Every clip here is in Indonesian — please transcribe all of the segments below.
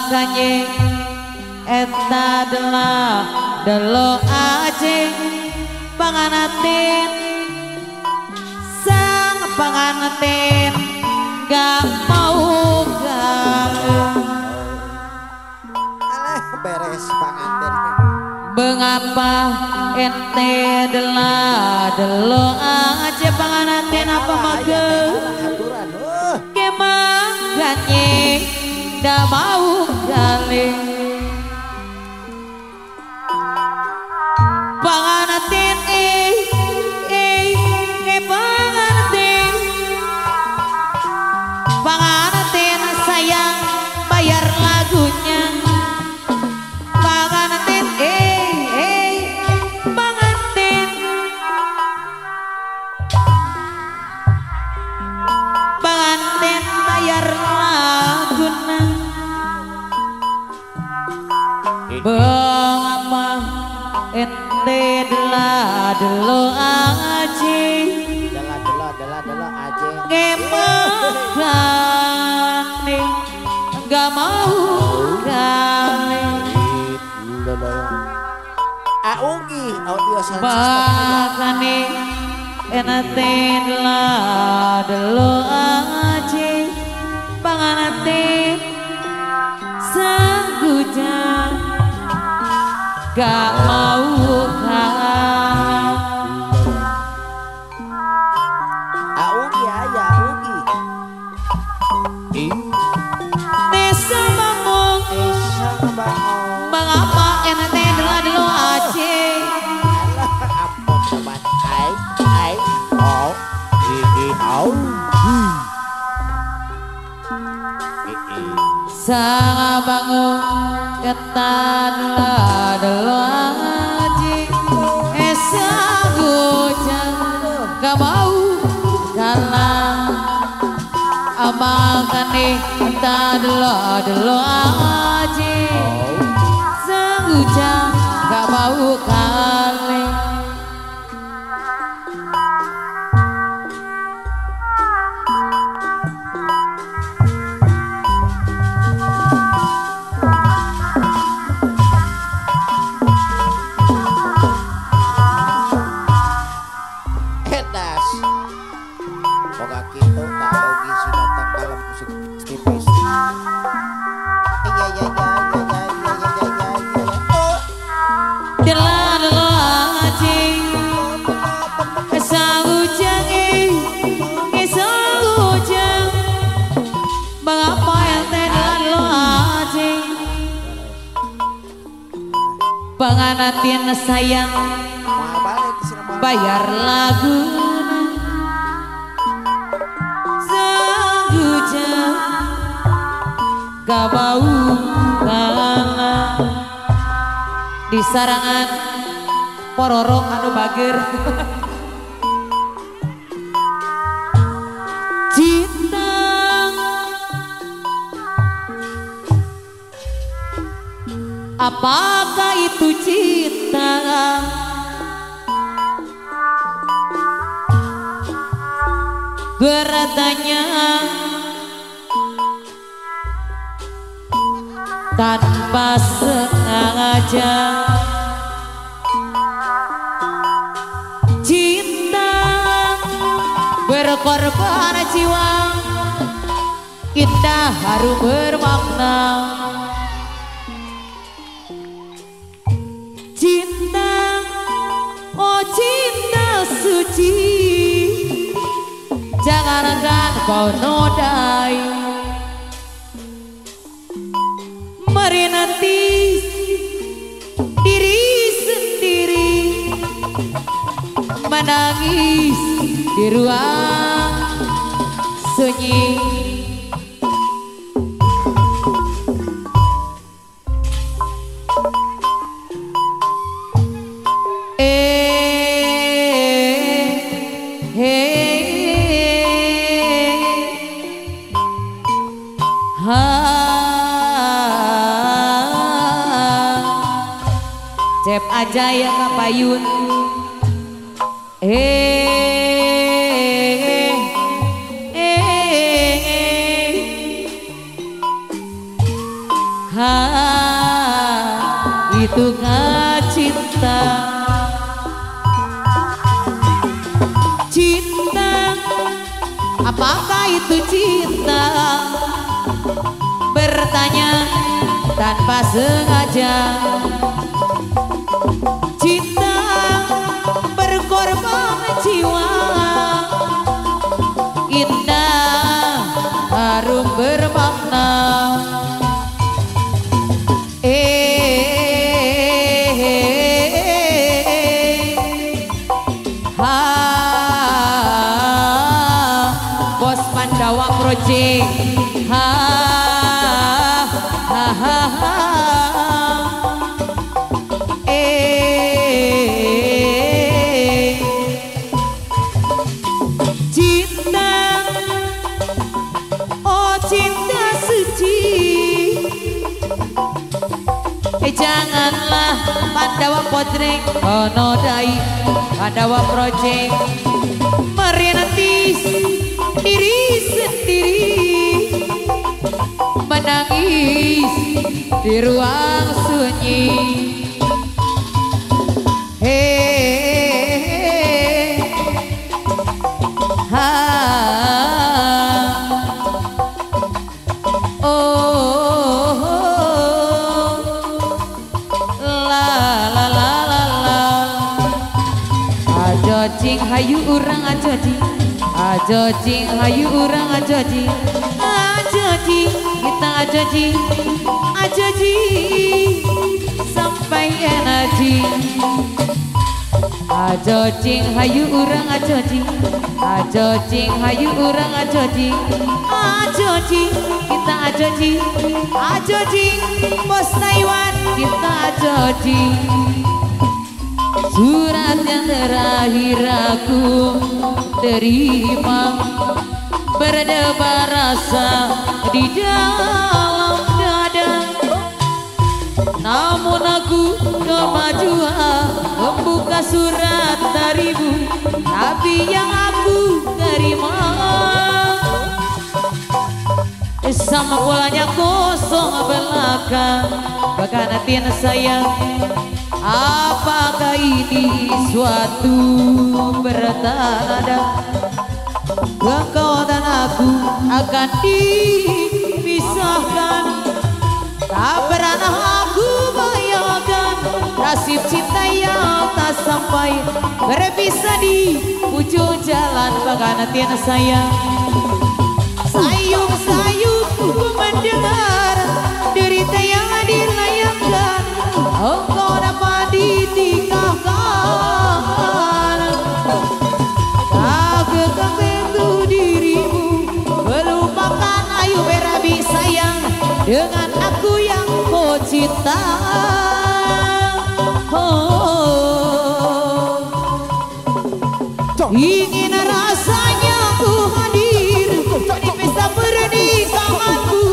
makanya eta adalah delo aja panganten sang panganten gak mau galau beres panganten mengapa ente adalah delo aja panganten apa mage kemangane gak mau galing panganten panganten sayang bayar lagunya panganten panganten panganten bayar laguna bangapa ente delo aji dela aja ngemegane gak mau kali Aunggi audio sound system makane ente delo aji panganten sanggujan gak mau kalah Aunggi aya Aunggi desa bangun mengapa ente delo aji apa sobat ai oh gigi au sang bangun ketan delo aji esa gojang gak mau kalah amakane ketan delo aji sang gojang gak mau kalah Moga gitu tak Augi si datang dalam musik tipis. delo aji sang gojang sang gojang mengapa ente delo aji panganten sayang bayar lagu sanggujan gak mau kalah di sarangan pororong anu bager cinta apakah itu cinta beratanya tanpa sengaja cinta berkorban jiwa indah harum bermakna cinta oh cinta suci jangankan kau nodai mari nanti diri sendiri menangis di ruang sunyi Cep aja ya kapayun ha Cinta, apakah itu cinta? Bertanya tanpa sengaja. Cinta berkorban jiwa, indah harum bermakna. Bos Pandawa Project. Cinta, oh cinta suci. Janganlah Pandawa Project menodai Pandawa Project merenetis diri sendiri, menangis di ruang sunyi. Ajojing hayu urang ajojing, ajojing hayu urang ajojing, ajojing kita ajojing, ajojing sampai energi. Ajojing hayu urang ajojing, ajojing hayu urang ajojing, ajojing kita ajojing, ajojing bos Taiwan kita ajojing. Surat yang terakhir aku terima, berdebar rasa di dalam dada. Namun aku kemajuan membuka surat darimu, tapi yang aku terima sama polanya kosong belakang. Bahkan hati sayang, apakah ini suatu pertanda engkau dan aku akan dipisahkan? Tak pernah aku bayangkan nasib cinta yang tak sampai berpisah di ujung jalan. Bahkan hati sayang, sayup-sayup ku mendengar derita yang dilayangkan. Engkau dapat ditinggalkan, tak kekang tentu dirimu, melupakan ayu berabi sayang dengan aku yang kau cinta. Ingin rasanya ku hadir di pesta pernikahanku.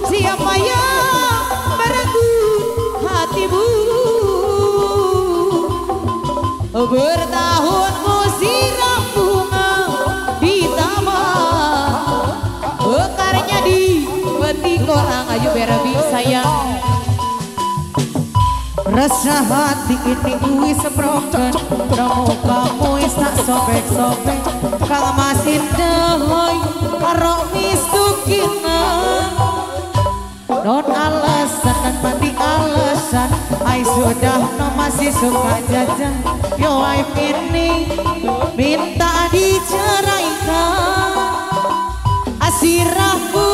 Siapa yang merenggut hatimu? Bertahun ku siram bunga di taman, bekarnya di petik orang. Ayo berabi sayang, rasa hati ini wis broken. Kamu kamu wis tak sobek-sobek, kang masih dehoi karo mistukinan. Non alasan dan mati alasan, I sudah no masih suka jajan. Yo I ini minta diceraikan, asirahku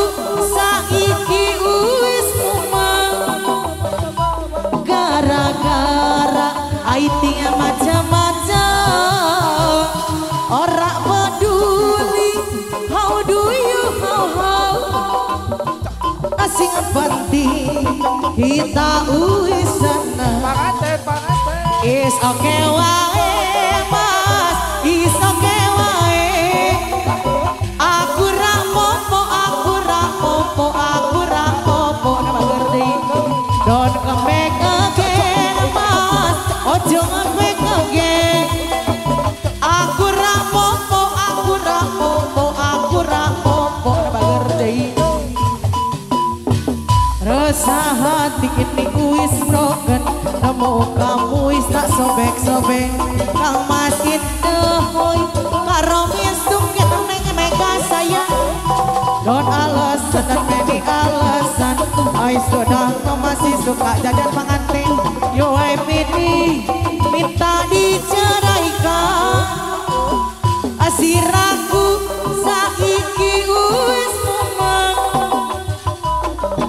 saiki wis umang. Gara-gara IT macam-macam, ora peduli how do you how asing penting kita uisana. Is okay wae mas, is okay wae. Aku rapopo, aku rapopo, aku rapopo. Nama ngerti? Don't come back again mas, ojo come back again. Aku rapopo, aku rapopo, aku rapopo. Nama ngerti? Rasa hati ini wis broken, nemu kamu wis tak sopan. sobek kang maskin dehoy karo misung kita neng saya don alasan dan meni alasan ay sudah masih suka jajan pengantin yo ay mini minta diceraikan asiraku saiki wis memang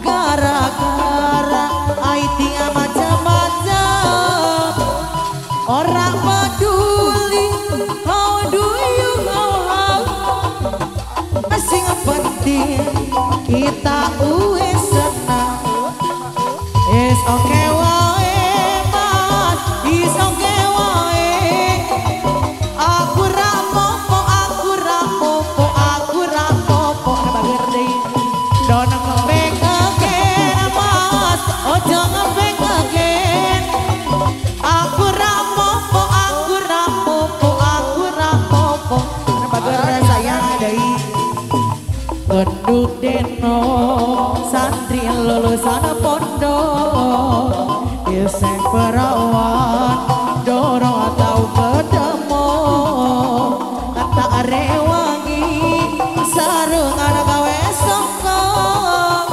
gara-gara ay tinggal macam-macam orang peduli how do you know asing penting kita wis senang is okay wae mas is okay wae aku rapopo nabagerde don't ngembek again mas ojo ngembek again aku rapopo nabagerde sayang deui gendut deno santri lulusan pondok iseng perawan dorong atau ketemu kata arewangi sarung ada gawe songkong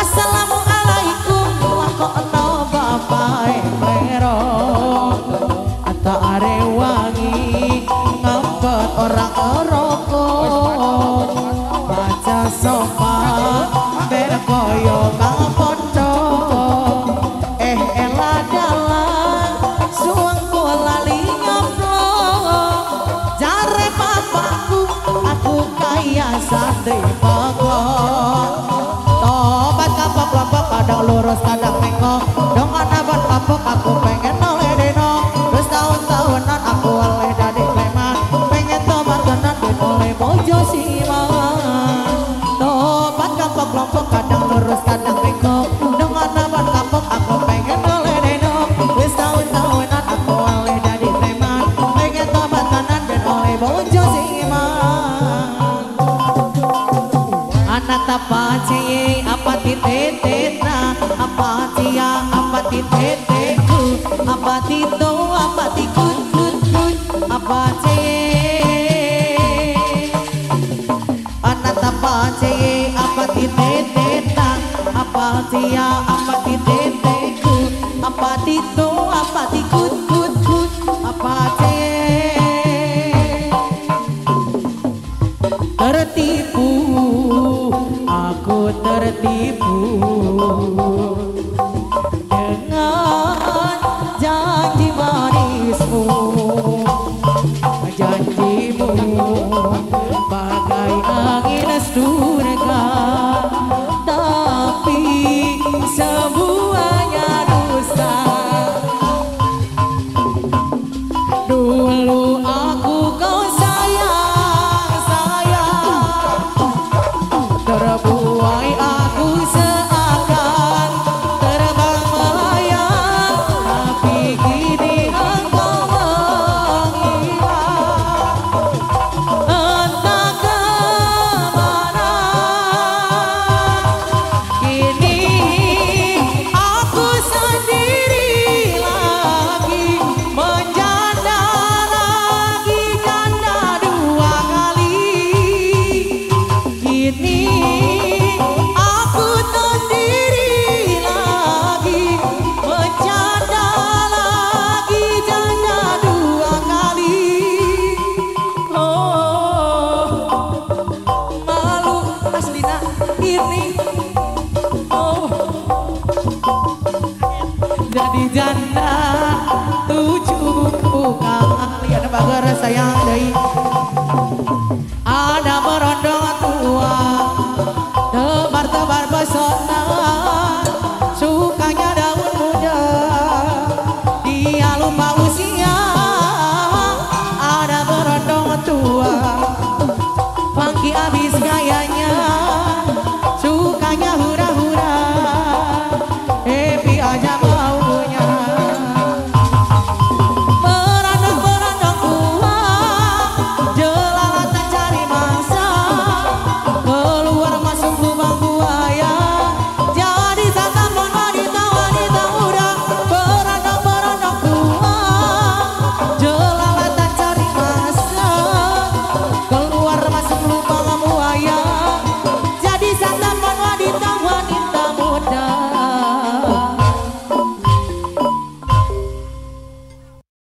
assalamualaikum wakono bapak merong kata arewangi ngempet orang rokok baca sopan berkoyo kang pondok elah dalan suangku lali nyoplok jare papaku aku kaya santri pokok tobat kapok kelompok kadang lurus kadang mengkok dong anaban kapok aku pengen oleh deno terus tahun-tahunan aku oleh dari Sleman pengen tobat tenan dan oleh bojo siman tobat kapok kelompok kadang lurus kadang mengkok dong anaban kapok aku pengen oleh deno terus tahun-tahunan aku oleh dari Sleman pengen tobat tenan dan oleh bojo siman anak apa cie apa titetna apa cia apa titeteku apa tito apa tikut apa cie anak apa cie apa titetna apa cia apa titeteku apa tito apa tikut